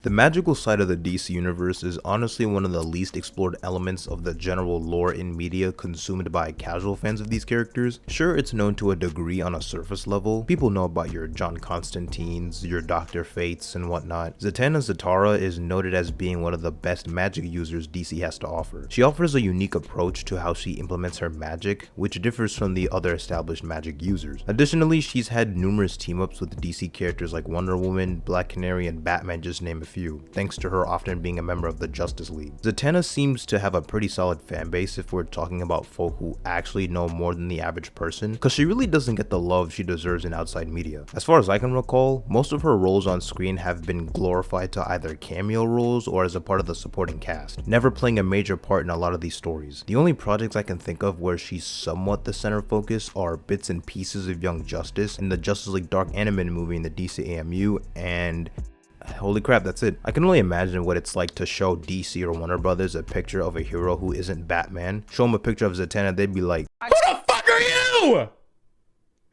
The magical side of the DC universe is honestly one of the least explored elements of the general lore in media consumed by casual fans of these characters. Sure, it's known to a degree on a surface level. People know about your John Constantines, your Dr. Fates, and whatnot. Zatanna Zatara is noted as being one of the best magic users DC has to offer. She offers a unique approach to how she implements her magic, which differs from the other established magic users. Additionally, she's had numerous team-ups with DC characters like Wonder Woman, Black Canary, and Batman, just to name a few, thanks to her often being a member of the Justice League. Zatanna seems to have a pretty solid fan base if we're talking about folk who actually know more than the average person, cause she really doesn't get the love she deserves in outside media. As far as I can recall, most of her roles on screen have been glorified to either cameo roles or as a part of the supporting cast, never playing a major part in a lot of these stories. The only projects I can think of where she's somewhat the center focus are bits and pieces of Young Justice in the Justice League Dark animated movie in the DCAMU, and holy crap, that's it. I can only imagine what it's like to show DC or Warner Brothers a picture of a hero who isn't Batman. Show them a picture of Zatanna, they'd be like, "Who the fuck are you?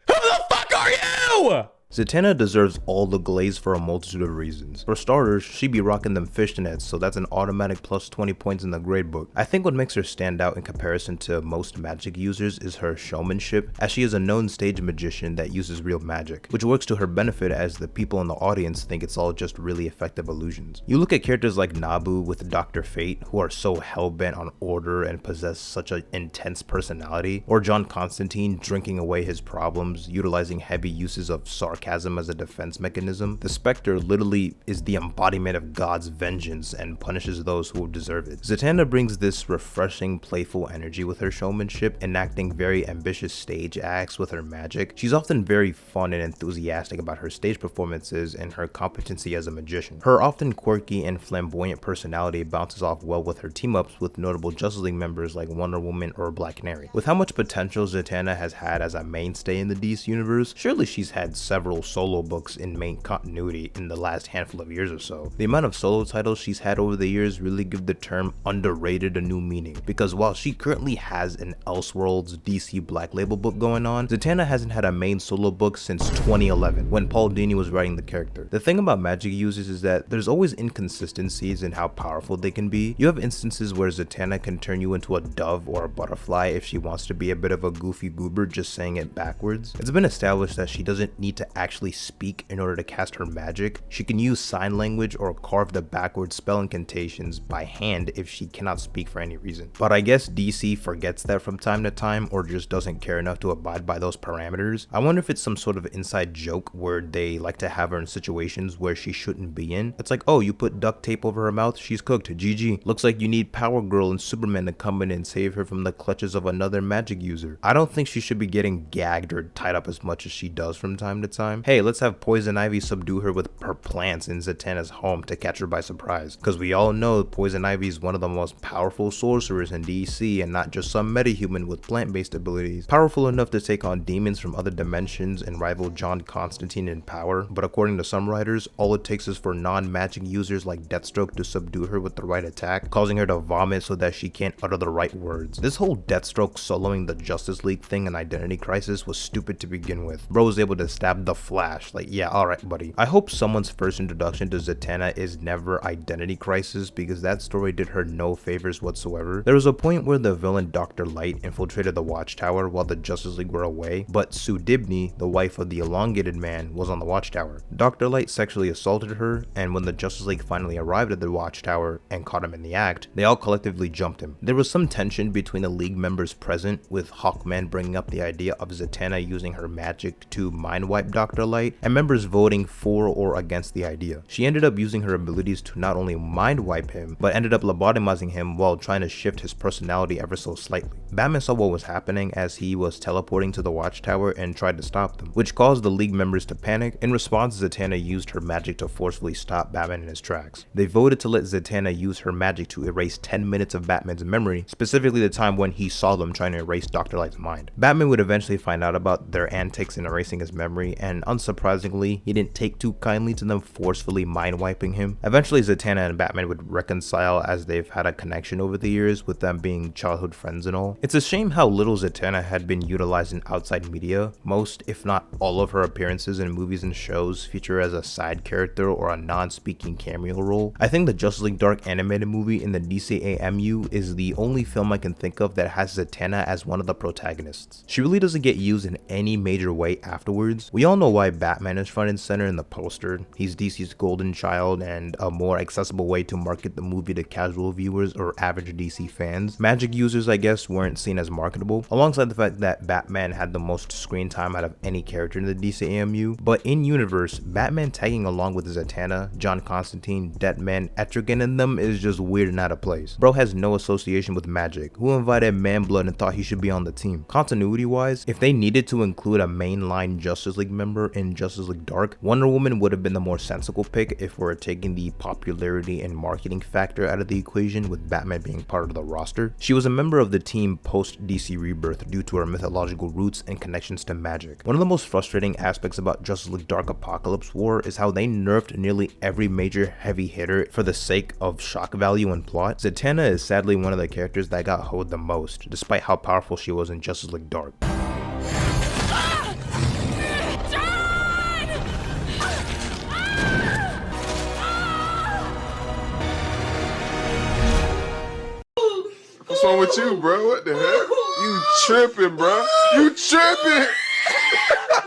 Who the fuck are you?" Zatanna deserves all the glaze for a multitude of reasons. For starters, she be rocking them fishnets, so that's an automatic plus 20 points in the gradebook. I think what makes her stand out in comparison to most magic users is her showmanship, as she is a known stage magician that uses real magic, which works to her benefit as the people in the audience think it's all just really effective illusions. You look at characters like Nabu with Dr. Fate, who are so hell-bent on order and possess such an intense personality, or John Constantine drinking away his problems, utilizing heavy uses of sarcasm as a defense mechanism. The Spectre literally is the embodiment of God's vengeance and punishes those who deserve it. Zatanna brings this refreshing, playful energy with her showmanship, enacting very ambitious stage acts with her magic. She's often very fun and enthusiastic about her stage performances and her competency as a magician. Her often quirky and flamboyant personality bounces off well with her team-ups with notable Justice League members like Wonder Woman or Black Canary. With how much potential Zatanna has had as a mainstay in the DC universe, surely she's had several solo books in main continuity in the last handful of years or so. The amount of solo titles she's had over the years really give the term underrated a new meaning, because while she currently has an Elseworlds DC Black Label book going on, Zatanna hasn't had a main solo book since 2011 when Paul Dini was writing the character. The thing about magic users is that there's always inconsistencies in how powerful they can be. You have instances where Zatanna can turn you into a dove or a butterfly if she wants to be a bit of a goofy goober just saying it backwards. It's been established that she doesn't need to actually speak in order to cast her magic. She can use sign language or carve the backwards spell incantations by hand if she cannot speak for any reason. But I guess DC forgets that from time to time, or just doesn't care enough to abide by those parameters. I wonder if it's some sort of inside joke where they like to have her in situations where she shouldn't be in. It's like, oh, you put duct tape over her mouth, she's cooked, GG. Looks like you need Power Girl and Superman to come in and save her from the clutches of another magic user. I don't think she should be getting gagged or tied up as much as she does from time to time. Hey, let's have Poison Ivy subdue her with her plants in Zatanna's home to catch her by surprise, because we all know Poison Ivy is one of the most powerful sorcerers in DC and not just some metahuman with plant-based abilities, powerful enough to take on demons from other dimensions and rival John Constantine in power. But according to some writers, all it takes is for non-magic users like Deathstroke to subdue her with the right attack, causing her to vomit so that she can't utter the right words. This whole Deathstroke soloing the Justice League thing in Identity Crisis was stupid to begin with. Bro was able to stab the Flash, like, yeah, alright buddy. I hope someone's first introduction to Zatanna is never Identity Crisis, because that story did her no favors whatsoever. There was a point where the villain Dr. Light infiltrated the Watchtower while the Justice League were away, but Sue Dibney, the wife of the Elongated Man, was on the Watchtower. Dr. Light sexually assaulted her, and when the Justice League finally arrived at the Watchtower and caught him in the act, they all collectively jumped him. There was some tension between the League members present, with Hawkman bringing up the idea of Zatanna using her magic to mind wipe Dr. Light, and members voting for or against the idea. She ended up using her abilities to not only mind wipe him, but ended up lobotomizing him while trying to shift his personality ever so slightly. Batman saw what was happening as he was teleporting to the Watchtower and tried to stop them, which caused the League members to panic. In response, Zatanna used her magic to forcefully stop Batman in his tracks. They voted to let Zatanna use her magic to erase 10 minutes of Batman's memory, specifically the time when he saw them trying to erase Dr. Light's mind. Batman would eventually find out about their antics in erasing his memory and and unsurprisingly, he didn't take too kindly to them forcefully mind-wiping him. Eventually, Zatanna and Batman would reconcile as they've had a connection over the years, with them being childhood friends and all. It's a shame how little Zatanna had been utilized in outside media. Most, if not all of her appearances in movies and shows feature as a side character or a non-speaking cameo role. I think the Justice League Dark animated movie in the DCAMU is the only film I can think of that has Zatanna as one of the protagonists. She really doesn't get used in any major way afterwards. We all know why Batman is front and center in the poster. He's DC's golden child and a more accessible way to market the movie to casual viewers or average DC fans. Magic users, I guess, weren't seen as marketable, alongside the fact that Batman had the most screen time out of any character in the DCAMU. But in universe, Batman tagging along with Zatanna, John Constantine, Deadman, Etrigan and them is just weird and out of place. Bro has no association with magic. Who invited Man-Blood and thought he should be on the team? Continuity wise, if they needed to include a mainline Justice League member in Justice League Dark, Wonder Woman would have been the more sensible pick if we're taking the popularity and marketing factor out of the equation, with Batman being part of the roster. She was a member of the team post DC Rebirth due to her mythological roots and connections to magic. One of the most frustrating aspects about Justice League Dark Apocalypse War is how they nerfed nearly every major heavy hitter for the sake of shock value and plot. Zatanna is sadly one of the characters that got hoed the most, despite how powerful she was in Justice League Dark. What's wrong with you, bro? What the heck? You tripping, bro? You tripping?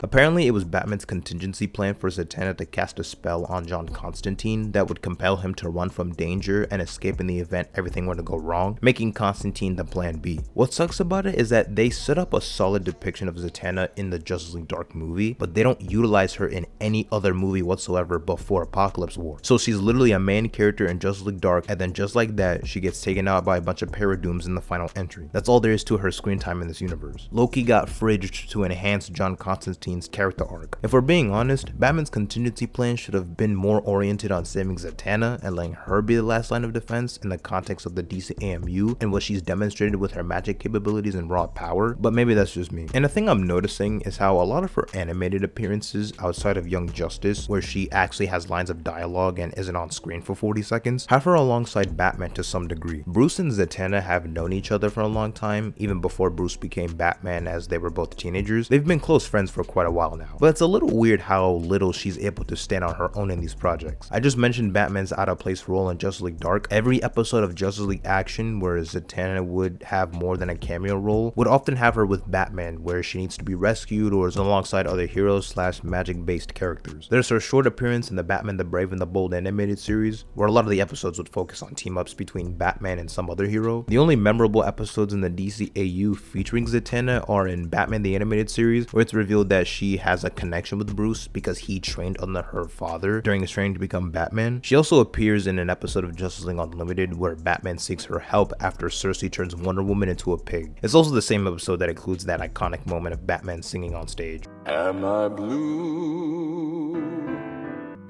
Apparently, it was Batman's contingency plan for Zatanna to cast a spell on John Constantine that would compel him to run from danger and escape in the event everything were to go wrong, making Constantine the plan B. What sucks about it is that they set up a solid depiction of Zatanna in the Justice League Dark movie, but they don't utilize her in any other movie whatsoever before Apocalypse War. So she's literally a main character in Justice League Dark, and then just like that, she gets taken out by a bunch of paradooms in the final entry. That's all there is to her screen time in this universe. Loki got fridged to enhance John Constantine's character arc. If we're being honest, Batman's contingency plan should have been more oriented on saving Zatanna and letting her be the last line of defense in the context of the DCAMU and what she's demonstrated with her magic capabilities and raw power, but maybe that's just me. And the thing I'm noticing is how a lot of her animated appearances outside of Young Justice, where she actually has lines of dialogue and isn't on screen for 40 seconds, have her alongside Batman to some degree. Bruce and Zatanna have known each other for a long time, even before Bruce became Batman, as they were both teenagers. They've been close friends for quite a while now, but it's a little weird how little she's able to stand on her own in these projects. I just mentioned Batman's out of place role in Justice League Dark. Every episode of Justice League Action where Zatanna would have more than a cameo role would often have her with Batman, where she needs to be rescued or is alongside other heroes slash magic based characters. There's her short appearance in the Batman the Brave and the Bold animated series, where a lot of the episodes would focus on team ups between Batman and some other hero. The only memorable episodes in the DCAU featuring Zatanna are in Batman the Animated Series, where it's revealed that she has a connection with Bruce because he trained under her father during his training to become Batman. She also appears in an episode of Justice League Unlimited where Batman seeks her help after Cersei turns Wonder Woman into a pig. It's also the same episode that includes that iconic moment of Batman singing on stage. Am I blue?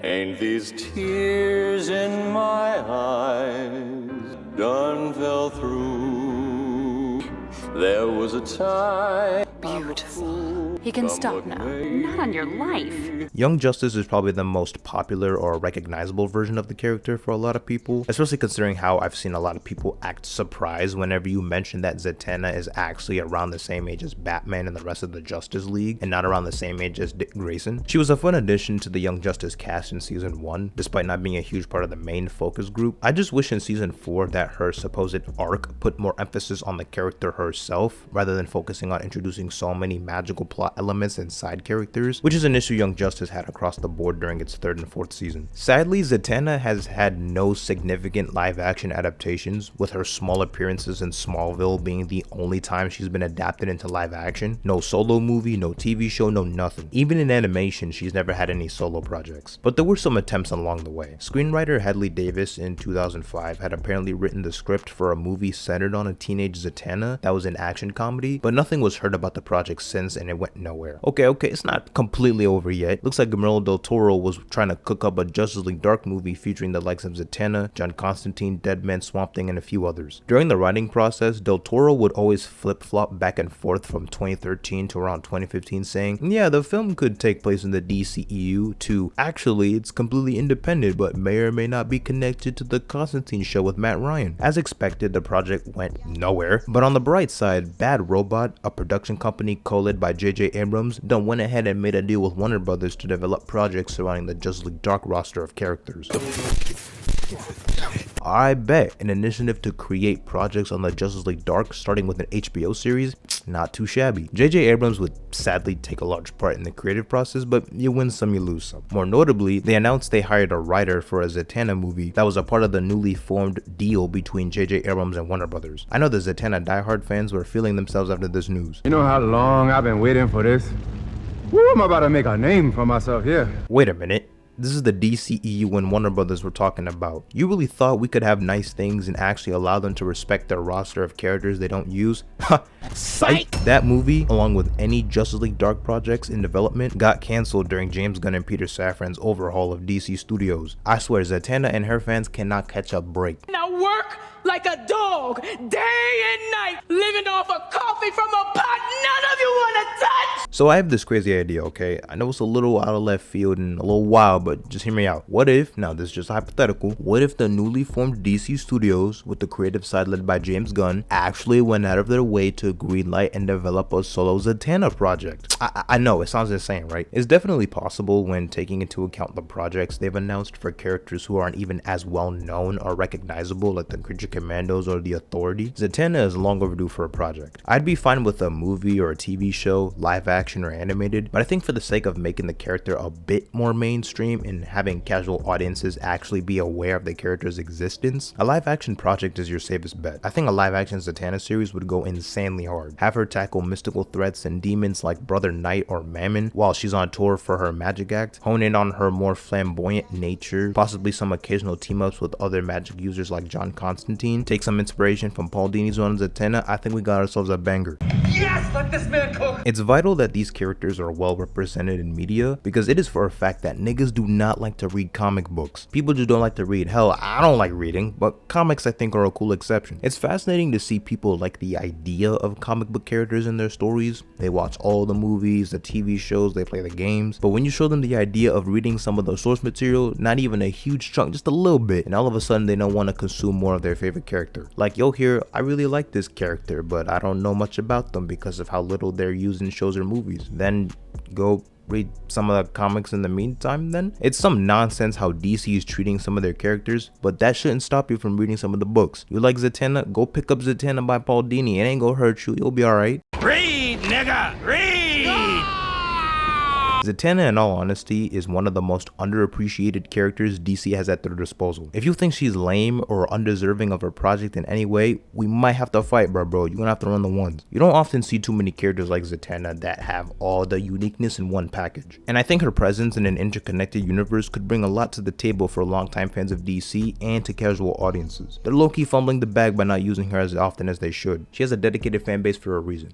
Ain't these tears in my eyes done fell through? There was a time. Beautiful. He can stop now. Not on your life. Young Justice is probably the most popular or recognizable version of the character for a lot of people, especially considering how I've seen a lot of people act surprised whenever you mention that Zatanna is actually around the same age as Batman and the rest of the Justice League and not around the same age as Dick Grayson. She was a fun addition to the Young Justice cast in season 1, despite not being a huge part of the main focus group. I just wish in season 4 that her supposed arc put more emphasis on the character herself rather than focusing on introducing so many magical plot elements and side characters, which is an issue Young Justice had across the board during its 3rd and 4th season. Sadly, Zatanna has had no significant live action adaptations, with her small appearances in Smallville being the only time she's been adapted into live action. No solo movie, no TV show, no nothing. Even in animation, she's never had any solo projects. But there were some attempts along the way. Screenwriter Hadley Davis in 2005 had apparently written the script for a movie centered on a teenage Zatanna that was an action comedy, but nothing was heard about the project since and it went nowhere. nowhere. Okay, it's not completely over yet. Looks like Guillermo del Toro was trying to cook up a Justice League Dark movie featuring the likes of Zatanna, John Constantine, Deadman, Swamp Thing, and a few others. During the writing process, del Toro would always flip-flop back and forth from 2013 to around 2015, saying, yeah, the film could take place in the DCEU, to actually it's completely independent but may or may not be connected to the Constantine show with Matt Ryan. As expected, the project went nowhere, but on the bright side, Bad Robot, a production company co-led by J.J. Abrams, done went ahead and made a deal with Warner Brothers to develop projects surrounding the Justice League Dark roster of characters. I bet an initiative to create projects on the Justice League Dark, starting with an HBO series, not too shabby. J.J. Abrams would sadly take a large part in the creative process, but you win some, you lose some. More notably, they announced they hired a writer for a Zatanna movie that was a part of the newly formed deal between J.J. Abrams and Warner Brothers. I know the Zatanna diehard fans were feeling themselves after this news. You know how long I've been waiting for this? Woo, I'm about to make a name for myself here. Wait a minute. This is the DCEU and Warner Brothers we're talking about. You really thought we could have nice things and actually allow them to respect their roster of characters they don't use? Ha! Psych! That movie, along with any Justice League Dark projects in development, got cancelled during James Gunn and Peter Safran's overhaul of DC Studios. I swear, Zatanna and her fans cannot catch a break. Now work like a dog, day and night, living off a coffee from a pot none of you want to touch! So I have this crazy idea, okay? I know it's a little out of left field and a little wild, but just hear me out. What if, now this is just hypothetical, what if the newly formed DC Studios, with the creative side led by James Gunn, actually went out of their way to greenlight and develop a solo Zatanna project? I know, it sounds insane, right? It's definitely possible when taking into account the projects they've announced for characters who aren't even as well known or recognizable, like the Creature Commandos or the Authority. Zatanna is long overdue for a project. I'd be fine with a movie or a TV show, live action or animated, but I think for the sake of making the character a bit more mainstream and having casual audiences actually be aware of the character's existence, a live action project is your safest bet. I think a live action Zatanna series would go insanely hard. Have her tackle mystical threats and demons like Brother Knight or Mammon while she's on tour for her magic act, hone in on her more flamboyant nature, possibly some occasional team-ups with other magic users like John Constantine, take some inspiration from Paul Dini's run on Zatanna. I think we got ourselves a banger. Yes, let this man cook! It's vital that these characters are well represented in media, because it is for a fact that niggas do not like to read comic books. People just don't like to read. Hell, I don't like reading, but comics I think are a cool exception. It's fascinating to see people like the idea of comic book characters in their stories. They watch all the movies, the TV shows, they play the games, but when you show them the idea of reading some of the source material, not even a huge chunk, just a little bit, and all of a sudden they don't want to consume more of their favorite character. Like, yo, here, I really like this character, but I don't know much about them because of how little they're used in shows or movies. Then go read some of the comics in the meantime then. It's some nonsense how DC is treating some of their characters, but that shouldn't stop you from reading some of the books. You like Zatanna? Go pick up Zatanna by Paul Dini. It ain't gonna hurt you. You'll be alright. Read, nigga, read! Zatanna, in all honesty, is one of the most underappreciated characters DC has at their disposal. If you think she's lame or undeserving of her project in any way, we might have to fight, bro. You're gonna have to run the ones. You don't often see too many characters like Zatanna that have all the uniqueness in one package. And I think her presence in an interconnected universe could bring a lot to the table for longtime fans of DC and to casual audiences. They're low-key fumbling the bag by not using her as often as they should. She has a dedicated fan base for a reason.